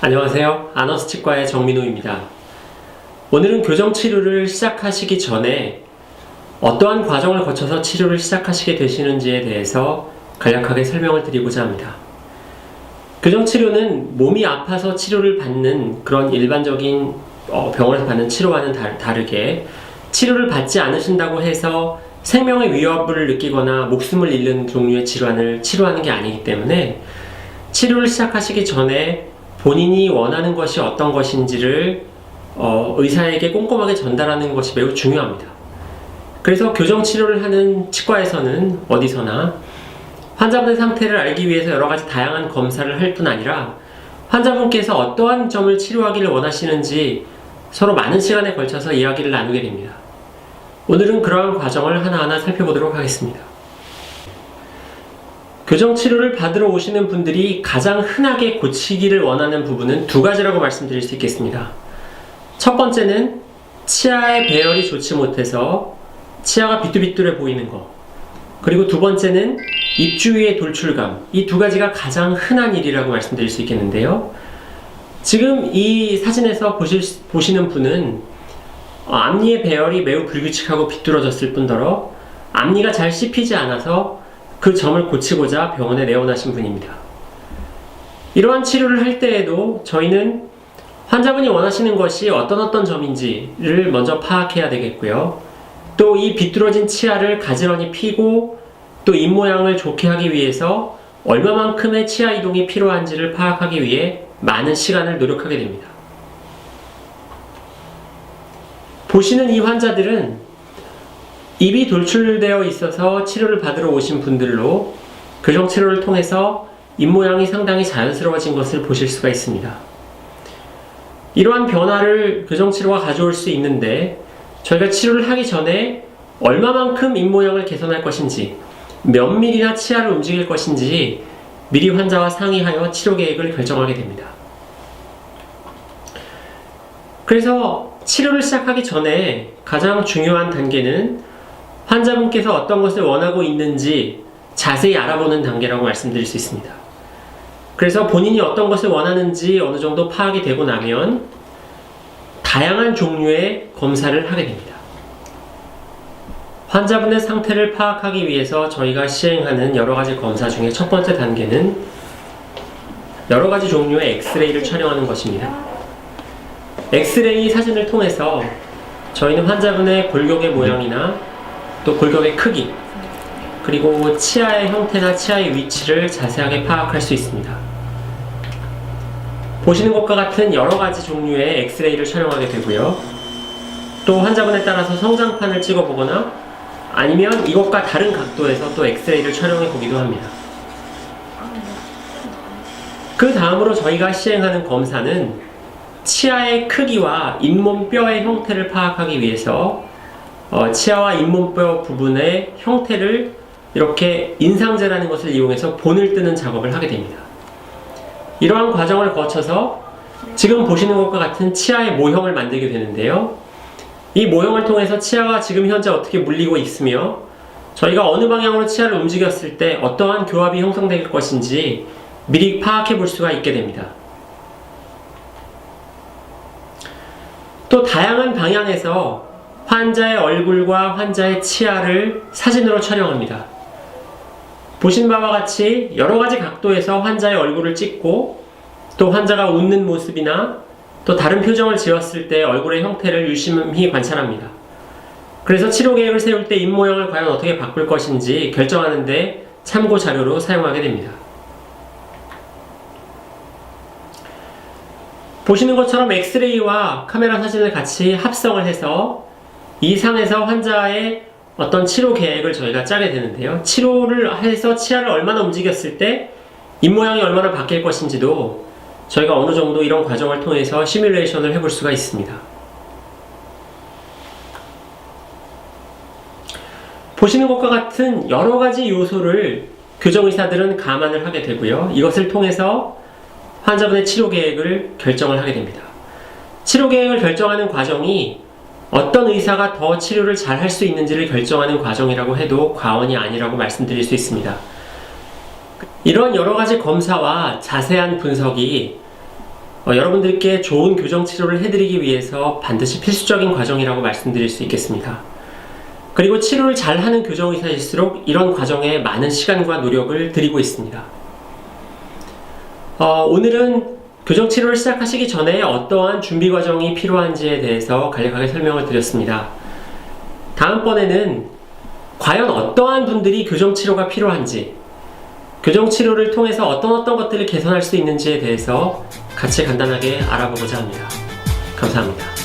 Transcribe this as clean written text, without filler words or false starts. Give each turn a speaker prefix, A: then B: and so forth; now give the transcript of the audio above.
A: 안녕하세요. 아너스 치과의 정민호입니다. 오늘은 교정 치료를 시작하시기 전에 어떠한 과정을 거쳐서 치료를 시작하시게 되시는지에 대해서 간략하게 설명을 드리고자 합니다. 교정 치료는 몸이 아파서 치료를 받는 그런 일반적인 병원에서 받는 치료와는 다르게 치료를 받지 않으신다고 해서 생명의 위협을 느끼거나 목숨을 잃는 종류의 질환을 치료하는 게 아니기 때문에 치료를 시작하시기 전에 본인이 원하는 것이 어떤 것인지를 의사에게 꼼꼼하게 전달하는 것이 매우 중요합니다. 그래서 교정치료를 하는 치과에서는 어디서나 환자분의 상태를 알기 위해서 여러가지 다양한 검사를 할 뿐 아니라 환자분께서 어떠한 점을 치료하기를 원하시는지 서로 많은 시간에 걸쳐서 이야기를 나누게 됩니다. 오늘은 그러한 과정을 하나하나 살펴보도록 하겠습니다. 교정치료를 받으러 오시는 분들이 가장 흔하게 고치기를 원하는 부분은 두 가지라고 말씀드릴 수 있겠습니다. 첫 번째는 치아의 배열이 좋지 못해서 치아가 비뚤비뚤해 보이는 것, 그리고 두 번째는 입 주위의 돌출감, 이 두 가지가 가장 흔한 일이라고 말씀드릴 수 있겠는데요. 지금 이 사진에서 보시는 분은 앞니의 배열이 매우 불규칙하고 비뚤어졌을 뿐더러 앞니가 잘 씹히지 않아서 그 점을 고치고자 병원에 내원하신 분입니다. 이러한 치료를 할 때에도 저희는 환자분이 원하시는 것이 어떤 점인지를 먼저 파악해야 되겠고요. 또 이 비뚤어진 치아를 가지런히 피고 또 입모양을 좋게 하기 위해서 얼마만큼의 치아 이동이 필요한지를 파악하기 위해 많은 시간을 노력하게 됩니다. 보시는 이 환자들은 입이 돌출되어 있어서 치료를 받으러 오신 분들로 교정치료를 통해서 입모양이 상당히 자연스러워진 것을 보실 수가 있습니다. 이러한 변화를 교정치료가 가져올 수 있는데 저희가 치료를 하기 전에 얼마만큼 입모양을 개선할 것인지 몇 밀리나 치아를 움직일 것인지 미리 환자와 상의하여 치료 계획을 결정하게 됩니다. 그래서 치료를 시작하기 전에 가장 중요한 단계는 환자분께서 어떤 것을 원하고 있는지 자세히 알아보는 단계라고 말씀드릴 수 있습니다. 그래서 본인이 어떤 것을 원하는지 어느 정도 파악이 되고 나면 다양한 종류의 검사를 하게 됩니다. 환자분의 상태를 파악하기 위해서 저희가 시행하는 여러가지 검사 중에 첫 번째 단계는 여러가지 종류의 엑스레이를 촬영하는 것입니다. 엑스레이 사진을 통해서 저희는 환자분의 골격의 모양이나 또 골격의 크기, 그리고 치아의 형태나 치아의 위치를 자세하게 파악할 수 있습니다. 보시는 것과 같은 여러가지 종류의 엑스레이를 촬영하게 되고요. 또 환자분에 따라서 성장판을 찍어보거나 아니면 이것과 다른 각도에서 또 엑스레이를 촬영해 보기도 합니다. 그 다음으로 저희가 시행하는 검사는 치아의 크기와 잇몸뼈의 형태를 파악하기 위해서 치아와 잇몸뼈 부분의 형태를 이렇게 인상제라는 것을 이용해서 본을 뜨는 작업을 하게 됩니다. 이러한 과정을 거쳐서 지금 보시는 것과 같은 치아의 모형을 만들게 되는데요. 이 모형을 통해서 치아가 지금 현재 어떻게 물리고 있으며 저희가 어느 방향으로 치아를 움직였을 때 어떠한 교합이 형성될 것인지 미리 파악해 볼 수가 있게 됩니다. 또 다양한 방향에서 환자의 얼굴과 환자의 치아를 사진으로 촬영합니다. 보신 바와 같이 여러가지 각도에서 환자의 얼굴을 찍고 또 환자가 웃는 모습이나 또 다른 표정을 지었을 때 얼굴의 형태를 유심히 관찰합니다. 그래서 치료 계획을 세울 때 입모양을 과연 어떻게 바꿀 것인지 결정하는 데 참고 자료로 사용하게 됩니다. 보시는 것처럼 엑스레이와 카메라 사진을 같이 합성을 해서 이 상에서 환자의 어떤 치료 계획을 저희가 짜게 되는데요. 치료를 해서 치아를 얼마나 움직였을 때 입모양이 얼마나 바뀔 것인지도 저희가 어느 정도 이런 과정을 통해서 시뮬레이션을 해볼 수가 있습니다. 보시는 것과 같은 여러 가지 요소를 교정의사들은 감안을 하게 되고요. 이것을 통해서 환자분의 치료 계획을 결정을 하게 됩니다. 치료 계획을 결정하는 과정이 어떤 의사가 더 치료를 잘 할 수 있는지를 결정하는 과정이라고 해도 과언이 아니라고 말씀드릴 수 있습니다. 이런 여러가지 검사와 자세한 분석이 여러분들께 좋은 교정 치료를 해드리기 위해서 반드시 필수적인 과정이라고 말씀드릴 수 있겠습니다. 그리고 치료를 잘하는 교정의사일수록 이런 과정에 많은 시간과 노력을 들이고 있습니다. 오늘은 교정 치료를 시작하시기 전에 어떠한 준비 과정이 필요한지에 대해서 간략하게 설명을 드렸습니다. 다음번에는 과연 어떠한 분들이 교정 치료가 필요한지, 교정 치료를 통해서 어떤 것들을 개선할 수 있는지에 대해서 같이 간단하게 알아보고자 합니다. 감사합니다.